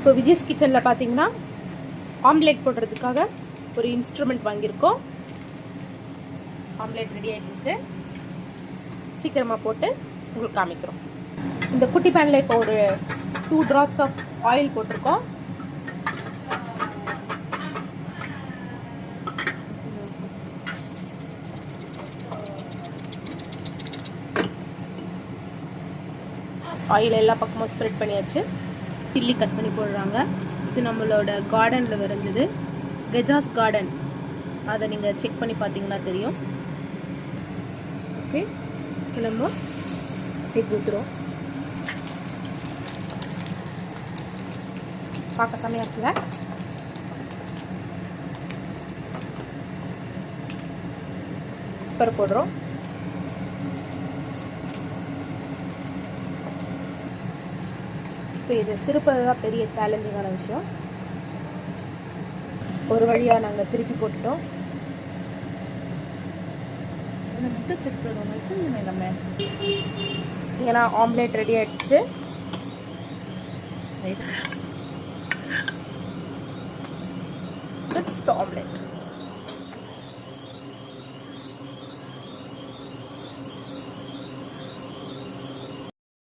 இப்போ விஜய்ஸ் கிச்சனில் பார்த்தீங்கன்னா ஆம்லேட் போடுறதுக்காக ஒரு இன்ஸ்ட்ருமெண்ட் வாங்கியிருக்கோம். ஆம்லேட் ரெடி ஆகிட்டு இருக்கு. சீக்கிரமாக போட்டு உங்களுக்கு காமிக்கிறோம். இந்த குட்டி பேனில் இப்போ ஒரு 2 drops ஆஃப் ஆயில் போட்டிருக்கோம். ஆயில் எல்லா பக்கமும் ஸ்ப்ரெட் பண்ணியாச்சு. சில்லி கட் பண்ணி போடுறாங்க. இது நம்மளோட கார்டனில் விரைஞ்சது, கெஜாஸ் கார்டன். அதை நீங்கள் செக் பண்ணி பார்த்தீங்கன்னா தெரியும். ஓகே, நம்ம எக் ஊற்றுறோம். பார்க்க செமையாக இருக்குல்ல? பெப்பர் போடுறோம். இப்போ இது திருப்பது தான் பெரிய சேலஞ்சிங்கான விஷயம். ஒரு வழியாக நாங்கள் திருப்பி போட்டுட்டோம். ஏன்னா ஆம்லேட் ரெடி ஆயிடுச்சு. It's the omelette.